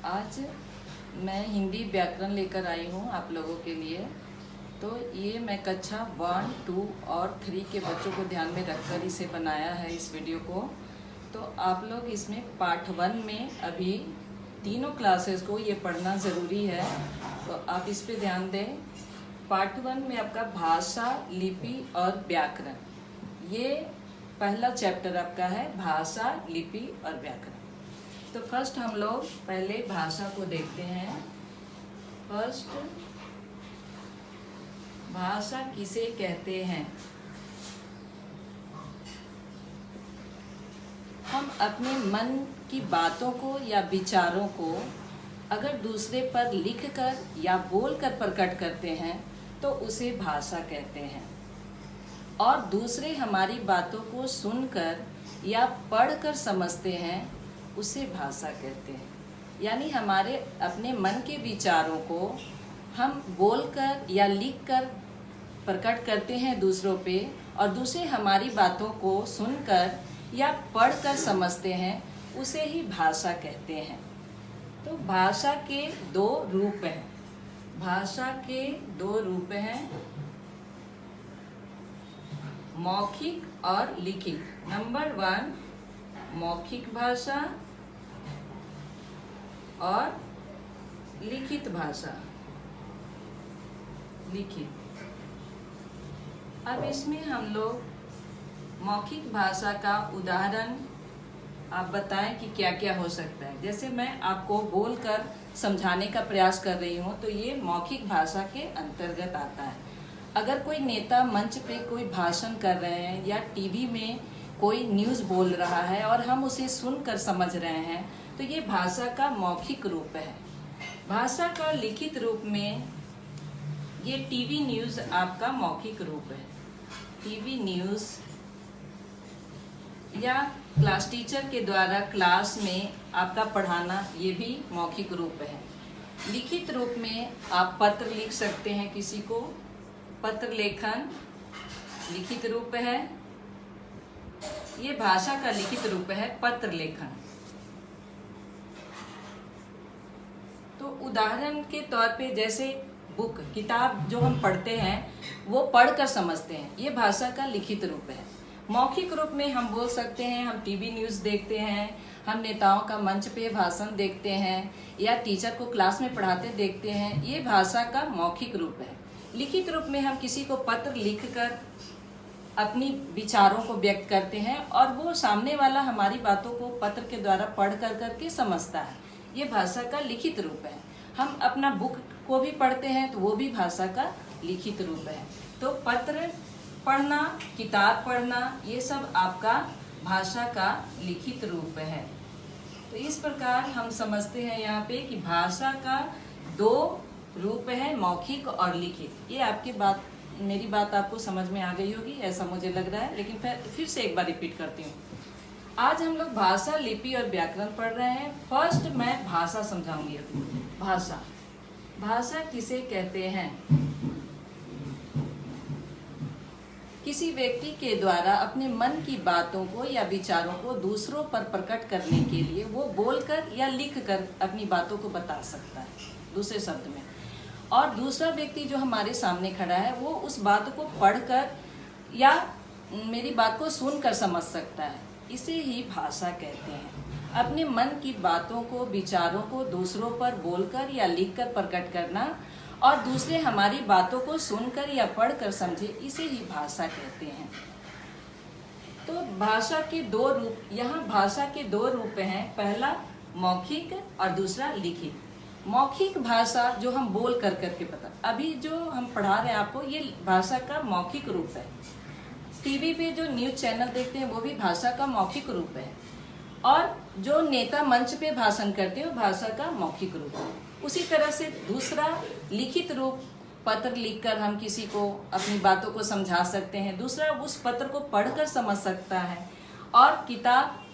आज मैं हिंदी व्याकरण लेकर आई हूँ आप लोगों के लिए। तो ये मैं कक्षा 1, 2 और 3 के बच्चों को ध्यान में रखकर इसे बनाया है इस वीडियो को। तो आप लोग इसमें पार्ट 1 में अभी तीनों क्लासेस को ये पढ़ना ज़रूरी है, तो आप इस पे ध्यान दें। पार्ट 1 में आपका भाषा, लिपि और व्याकरण, ये पहला चैप्टर आपका है, भाषा, लिपि और व्याकरण। तो फर्स्ट हम लोग पहले भाषा को देखते हैं। फर्स्ट, भाषा किसे कहते हैं? हम अपने मन की बातों को या विचारों को अगर दूसरे पर लिखकर या बोलकर प्रकट करते हैं तो उसे भाषा कहते हैं। और दूसरे हमारी बातों को सुनकर या पढ़कर समझते हैं, उसे भाषा कहते हैं। यानी हमारे अपने मन के विचारों को हम बोलकर या लिखकर प्रकट करते हैं दूसरों पे, और दूसरे हमारी बातों को सुनकर या पढ़कर समझते हैं, उसे ही भाषा कहते हैं। तो भाषा के दो रूप हैं। भाषा के दो रूप हैं, मौखिक और लिखित। नंबर 1 मौखिक भाषा और लिखित भाषा। लिखित, अब इसमें हम लोग मौखिक भाषा का उदाहरण आप बताएं कि क्या क्या हो सकता है। जैसे मैं आपको बोलकर समझाने का प्रयास कर रही हूँ, तो ये मौखिक भाषा के अंतर्गत आता है। अगर कोई नेता मंच पे कोई भाषण कर रहे हैं या टीवी में कोई न्यूज़ बोल रहा है और हम उसे सुनकर समझ रहे हैं, तो ये भाषा का मौखिक रूप है। भाषा का लिखित रूप में ये टीवी न्यूज़ आपका मौखिक रूप है। टीवी न्यूज़ या क्लास टीचर के द्वारा क्लास में आपका पढ़ाना, ये भी मौखिक रूप है। लिखित रूप में आप पत्र लिख सकते हैं किसी को, पत्र लेखन लिखित रूप है। ये भाषा का लिखित रूप है, पत्र लेखन। तो उदाहरण के तौर पे जैसे बुक, किताब जो हम पढ़ते हैं वो पढ़कर समझते हैं, ये भाषा का लिखित रूप है। मौखिक रूप में हम बोल सकते हैं, हम टीवी न्यूज़ देखते हैं, हम नेताओं का मंच पे भाषण देखते हैं या टीचर को क्लास में पढ़ाते देखते हैं, ये भाषा का मौखिक रूप है। लिखित रूप में हम किसी को पत्र लिखकर अपनी विचारों को व्यक्त करते हैं और वो सामने वाला हमारी बातों को पत्र के द्वारा पढ़ करके समझता है, ये भाषा का लिखित रूप है। हम अपना बुक को भी पढ़ते हैं तो वो भी भाषा का लिखित रूप है। तो पत्र पढ़ना, किताब पढ़ना, ये सब आपका भाषा का लिखित रूप है। तो इस प्रकार हम समझते हैं यहाँ पे कि भाषा का दो रूप है, मौखिक और लिखित। ये आपकी बात, मेरी बात आपको समझ में आ गई होगी ऐसा मुझे लग रहा है, लेकिन फिर से एक बार रिपीट करती हूँ। आज हम लोग भाषा, लिपि और व्याकरण पढ़ रहे हैं। फर्स्ट मैं भाषा समझाऊंगी अभी। भाषा, भाषा किसे कहते हैं? किसी व्यक्ति के द्वारा अपने मन की बातों को या विचारों को दूसरों पर प्रकट करने के लिए वो बोलकर या लिखकर अपनी बातों को बता सकता है, दूसरे शब्द में। और दूसरा व्यक्ति जो हमारे सामने खड़ा है वो उस बात को पढ़कर या मेरी बात को सुनकर समझ सकता है, इसे ही भाषा कहते हैं। अपने मन की बातों को, विचारों को दूसरों पर बोलकर या लिखकर प्रकट करना और दूसरे हमारी बातों को सुनकर या पढ़कर समझे, इसे ही भाषा कहते हैं। तो भाषा के दो रूप, यहाँ भाषा के दो रूप हैं, पहला मौखिक और दूसरा लिखित। मौखिक भाषा जो हम बोल करके पता, अभी जो हम पढ़ा रहे हैं आपको, ये भाषा का मौखिक रूप है। टीवी पे जो न्यूज चैनल देखते हैं वो भी भाषा का मौखिक रूप है, और जो नेता मंच पे भाषण करते हैं वो भाषा का मौखिक रूप है। उसी तरह से दूसरा लिखित रूप, पत्र लिखकर हम किसी को अपनी बातों को समझा सकते हैं, दूसरा उस पत्र को पढ़कर समझ सकता है, और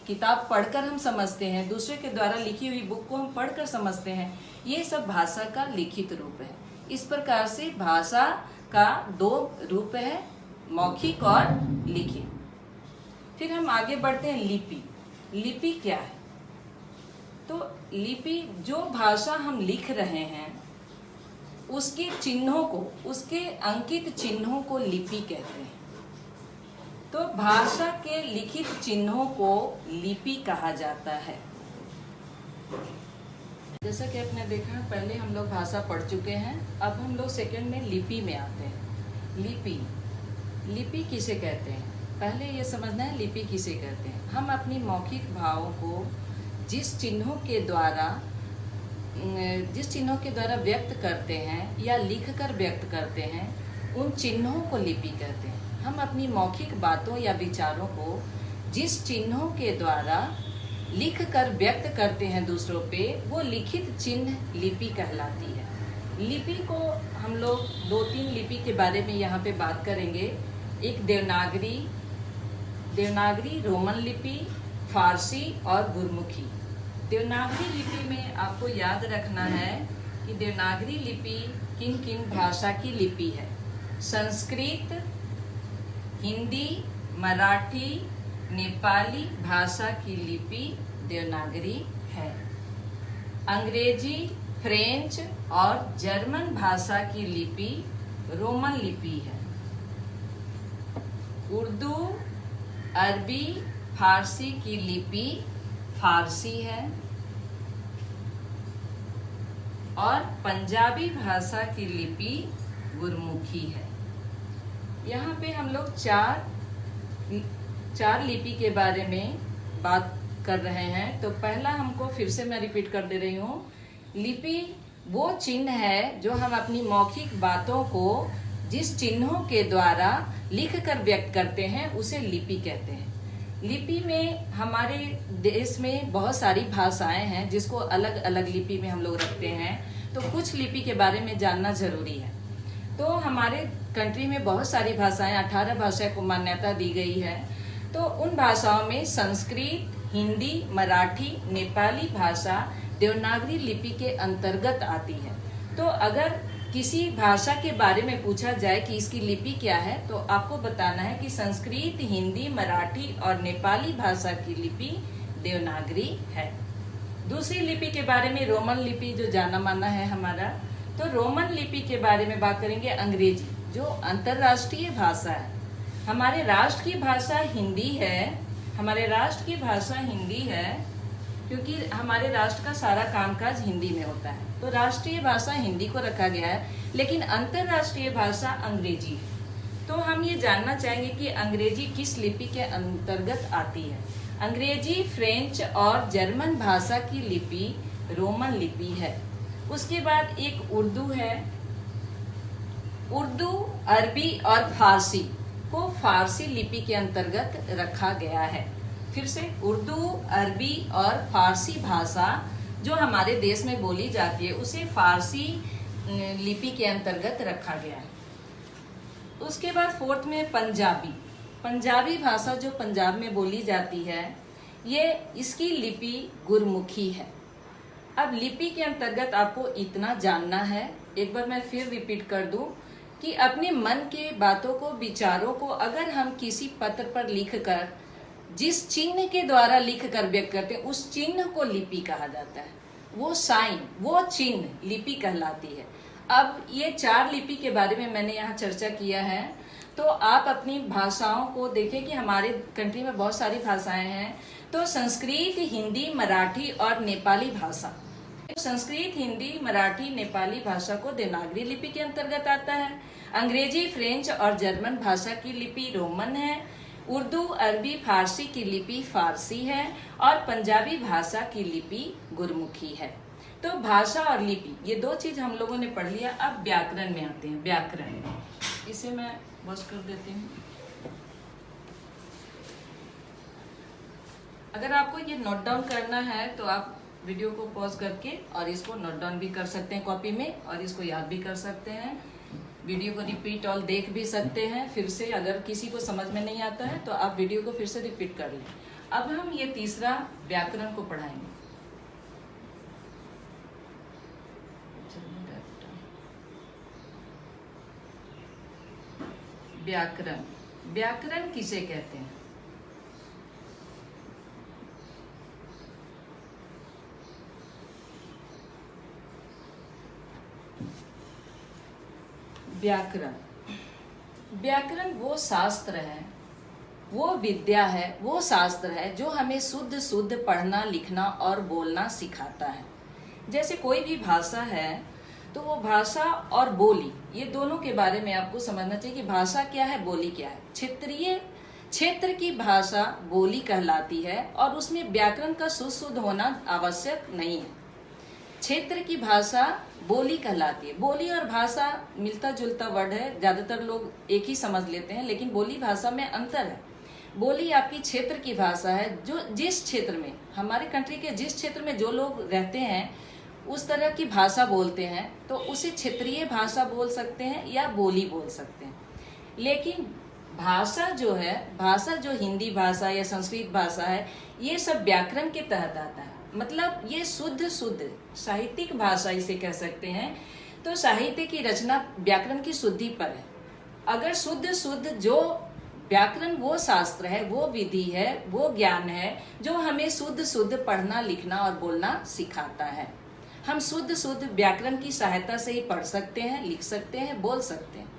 किताब पढ़कर हम समझते हैं, दूसरे के द्वारा लिखी हुई बुक को हम पढ़कर समझते हैं। ये सब भाषा का लिखित रूप है। इस प्रकार से भाषा का दो रूप है, मौखिक और लिखित। फिर हम आगे बढ़ते हैं, लिपि। लिपि क्या है? तो लिपि, जो भाषा हम लिख रहे हैं उसके चिन्हों को, उसके अंकित चिन्हों को लिपि कहते हैं। तो भाषा के लिखित चिन्हों को लिपि कहा जाता है। जैसा कि आपने देखा, पहले हम लोग भाषा पढ़ चुके हैं, अब हम लोग सेकंड में लिपि में आते हैं। लिपि, लिपि किसे कहते हैं? पहले ये समझना है लिपि किसे कहते हैं। हम अपनी मौखिक भावों को जिस चिन्हों के द्वारा व्यक्त करते हैं या लिखकर व्यक्त करते हैं, उन चिन्हों को लिपि कहते हैं। हम अपनी मौखिक बातों या विचारों को जिस चिन्हों के द्वारा लिखकर व्यक्त करते हैं दूसरों पे, वो लिखित चिन्ह लिपि कहलाती है। लिपि को हम लोग 2-3 लिपि के बारे में यहाँ पे बात करेंगे। एक देवनागरी, रोमन लिपि, फारसी और गुरमुखी। देवनागरी लिपि में आपको याद रखना है कि देवनागरी लिपि किन किन भाषा की लिपि है। संस्कृत, हिंदी, मराठी, नेपाली भाषा की लिपि देवनागरी है। अंग्रेजी, फ्रेंच और जर्मन भाषा की लिपि रोमन लिपि है। उर्दू, अरबी, फारसी की लिपि फारसी है। और पंजाबी भाषा की लिपि गुरमुखी है। यहाँ पे हम लोग चार लिपि के बारे में बात कर रहे हैं। तो पहला, हमको फिर से मैं रिपीट कर दे रही हूँ, लिपि वो चिन्ह है जो हम अपनी मौखिक बातों को जिस चिन्हों के द्वारा लिखकर व्यक्त करते हैं उसे लिपि कहते हैं। लिपि में हमारे देश में बहुत सारी भाषाएं हैं जिसको अलग अलग लिपि में हम लोग रखते हैं। तो कुछ लिपि के बारे में जानना जरूरी है। तो हमारे कंट्री में बहुत सारी भाषाएं, 18 भाषा को मान्यता दी गई है। तो उन भाषाओं में संस्कृत, हिंदी, मराठी, नेपाली भाषा देवनागरी लिपि के अंतर्गत आती है। तो अगर किसी भाषा के बारे में पूछा जाए कि इसकी लिपि क्या है, तो आपको बताना है कि संस्कृत, हिंदी, मराठी और नेपाली भाषा की लिपि देवनागरी है। दूसरी लिपि के बारे में रोमन लिपि जो जाना माना है हमारा। तो रोमन लिपि के बारे में बात करेंगे अंग्रेजी, जो अंतर्राष्ट्रीय भाषा है। हमारे राष्ट्र की भाषा हिंदी है। हमारे राष्ट्र की भाषा हिंदी है क्योंकि हमारे राष्ट्र का सारा कामकाज हिंदी में होता है। तो राष्ट्रीय भाषा हिंदी को रखा गया है, लेकिन अंतर्राष्ट्रीय भाषा अंग्रेजी है। तो हम ये जानना चाहेंगे कि अंग्रेजी किस लिपि के अंतर्गत आती है। अंग्रेजी, फ्रेंच और जर्मन भाषा की लिपि रोमन लिपि है। उसके बाद एक उर्दू है। उर्दू, अरबी और फारसी को फारसी लिपि के अंतर्गत रखा गया है। फिर से, उर्दू, अरबी और फारसी भाषा जो हमारे देश में बोली जाती है उसे फारसी लिपि के अंतर्गत रखा गया है। उसके बाद फोर्थ में पंजाबी। पंजाबी भाषा जो पंजाब में बोली जाती है, ये इसकी लिपि गुरमुखी है। अब लिपि के अंतर्गत आपको इतना जानना है, एक बार मैं फिर रिपीट कर दूं कि अपने मन के बातों को, विचारों को अगर हम किसी पत्र पर लिखकर जिस चिन्ह के द्वारा लिखकर व्यक्त करते हैं, उस चिन्ह को लिपि कहा जाता है। वो साइन, वो चिन्ह लिपि कहलाती है। अब ये 4 लिपि के बारे में मैंने यहाँ चर्चा किया है। तो आप अपनी भाषाओं को देखें कि हमारे कंट्री में बहुत सारी भाषाएं हैं। तो संस्कृत, हिंदी, मराठी और नेपाली भाषा, संस्कृत, हिंदी, मराठी, नेपाली भाषा को देवनागरी लिपि के अंतर्गत आता है। अंग्रेजी, फ्रेंच और जर्मन भाषा की लिपि रोमन है। उर्दू, अरबी, फारसी की लिपि फारसी है और पंजाबी भाषा की लिपि गुरमुखी है। तो भाषा और लिपि, ये 2 चीज हम लोगों ने पढ़ लिया। अब व्याकरण में आते हैं। व्याकरण, इसे मैं बस कर देती हूँ। अगर आपको ये नोट डाउन करना है तो आप वीडियो को पॉज करके और इसको नोट डाउन भी कर सकते हैं कॉपी में, और इसको याद भी कर सकते हैं। वीडियो को रिपीट और देख भी सकते हैं फिर से। अगर किसी को समझ में नहीं आता है तो आप वीडियो को फिर से रिपीट कर लें। अब हम ये तीसरा व्याकरण को पढ़ाएंगे। व्याकरण, व्याकरण किसे कहते हैं? व्याकरण। व्याकरण वो शास्त्र है, वो विद्या है, वो शास्त्र है जो हमें शुद्ध शुद्ध पढ़ना लिखना और बोलना सिखाता है। जैसे कोई भी भाषा है तो वो भाषा और बोली, ये दोनों के बारे में आपको समझना चाहिए कि भाषा क्या है, बोली क्या है। क्षेत्रीय क्षेत्र की भाषा बोली कहलाती है और उसमें व्याकरण का शुद्ध होना आवश्यक नहीं है। क्षेत्र की भाषा बोली कहलाती है। बोली और भाषा मिलता जुलता वर्ड है, ज्यादातर लोग एक ही समझ लेते हैं, लेकिन बोली भाषा में अंतर है। बोली आपकी क्षेत्र की भाषा है, जो जिस क्षेत्र में, हमारे कंट्री के जिस क्षेत्र में जो लोग रहते हैं उस तरह की भाषा बोलते हैं, तो उसे क्षेत्रीय भाषा बोल सकते हैं या बोली बोल सकते हैं। लेकिन भाषा जो है, भाषा जो हिंदी भाषा या संस्कृत भाषा है, ये सब व्याकरण के तहत आता है। मतलब ये शुद्ध शुद्ध साहित्यिक भाषा इसे कह सकते हैं। तो साहित्य की रचना व्याकरण की शुद्धि पर है। अगर शुद्ध शुद्ध जो व्याकरण वो शास्त्र है, वो विधि है, वो ज्ञान है जो हमें शुद्ध शुद्ध पढ़ना लिखना और बोलना सिखाता है। हम शुद्ध शुद्ध व्याकरण की सहायता से ही पढ़ सकते हैं, लिख सकते हैं, बोल सकते हैं।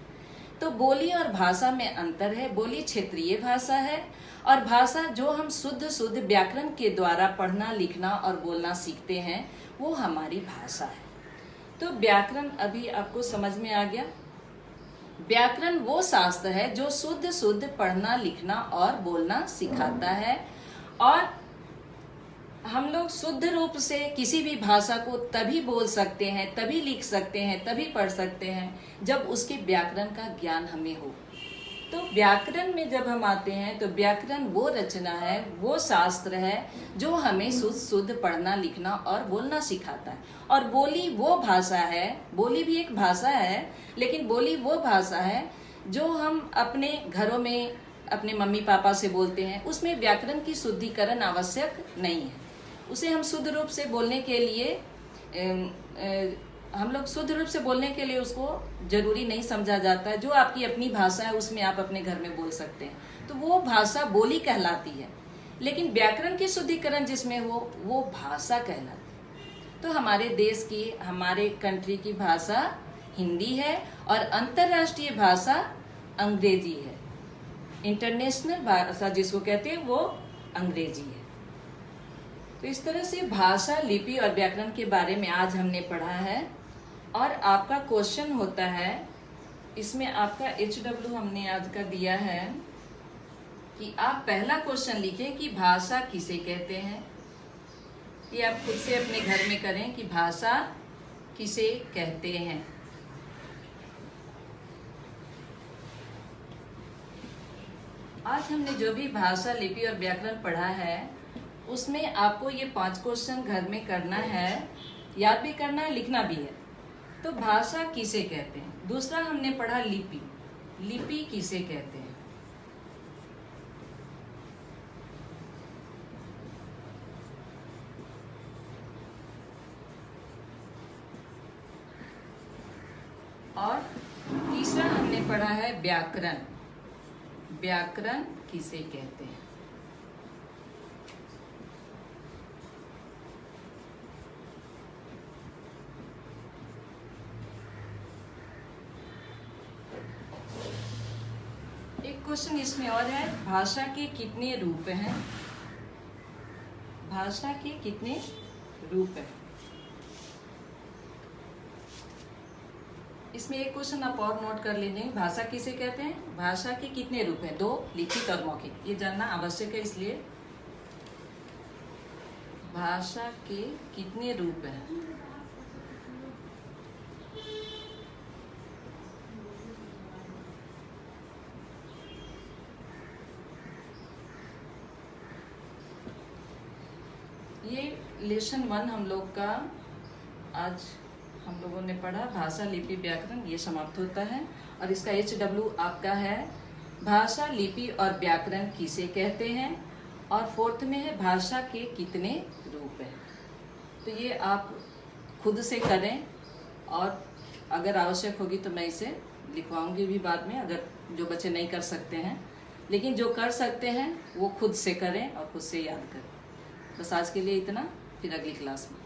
तो बोली और भाषा में अंतर है। बोली क्षेत्रीय भाषा है और भाषा जो हम शुद्ध शुद्ध व्याकरण के द्वारा पढ़ना लिखना और बोलना सीखते हैं वो हमारी भाषा है। तो व्याकरण अभी आपको समझ में आ गया। व्याकरण वो शास्त्र है जो शुद्ध शुद्ध पढ़ना लिखना और बोलना सिखाता है। और हम लोग शुद्ध रूप से किसी भी भाषा को तभी बोल सकते हैं, तभी लिख सकते हैं, तभी पढ़ सकते हैं जब उसके व्याकरण का ज्ञान हमें हो। तो व्याकरण में जब हम आते हैं तो व्याकरण वो रचना है, वो शास्त्र है जो हमें शुद्ध शुद्ध पढ़ना लिखना और बोलना सिखाता है। और बोली वो भाषा है, बोली भी एक भाषा है, लेकिन बोली वो भाषा है जो हम अपने घरों में अपने मम्मी पापा से बोलते हैं। उसमें व्याकरण की शुद्धिकरण आवश्यक नहीं है। उसे हम शुद्ध रूप से बोलने के लिए हम लोग शुद्ध रूप से बोलने के लिए उसको जरूरी नहीं समझा जाता है। जो आपकी अपनी भाषा है उसमें आप अपने घर में बोल सकते हैं, तो वो भाषा बोली कहलाती है। लेकिन व्याकरण की शुद्धिकरण जिसमें हो वो भाषा कहलाती है। तो हमारे देश की, हमारे कंट्री की भाषा हिंदी है और अंतर्राष्ट्रीय भाषा अंग्रेजी है। इंटरनेशनल भाषा जिसको कहते हैं वो अंग्रेजी है। तो इस तरह से भाषा, लिपि और व्याकरण के बारे में आज हमने पढ़ा है। और आपका क्वेश्चन होता है, इसमें आपका HW हमने आज का दिया है कि आप पहला क्वेश्चन लिखें कि भाषा किसे कहते हैं। ये आप खुद से अपने घर में करें कि भाषा किसे कहते हैं। आज हमने जो भी भाषा, लिपि और व्याकरण पढ़ा है उसमें आपको ये 5 क्वेश्चन घर में करना है, याद भी करना है, लिखना भी है। तो भाषा किसे कहते हैं। दूसरा हमने पढ़ा लिपि, लिपि किसे कहते हैं। और तीसरा हमने पढ़ा है व्याकरण, व्याकरण किसे कहते हैं। एक क्वेश्चन इसमें और है, भाषा के कितने रूप हैं। भाषा के कितने रूप हैं। इसमें एक क्वेश्चन आप और नोट कर लीजिए, भाषा किसे कहते हैं, भाषा के कितने रूप हैं। 2, लिखित और मौखिक। ये जानना आवश्यक है, इसलिए भाषा के कितने रूप हैं। ये लेसन 1 हम लोग का आज हम लोगों ने पढ़ा, भाषा, लिपि, व्याकरण, ये समाप्त होता है। और इसका HW आपका है भाषा, लिपि और व्याकरण किसे कहते हैं। और 4th में है भाषा के कितने रूप हैं। तो ये आप खुद से करें और अगर आवश्यक होगी तो मैं इसे लिखवाऊंगी भी बाद में, अगर जो बच्चे नहीं कर सकते हैं। लेकिन जो कर सकते हैं वो खुद से करें और खुद से याद करें। बस आज के लिए इतना, फिर अगली क्लास में।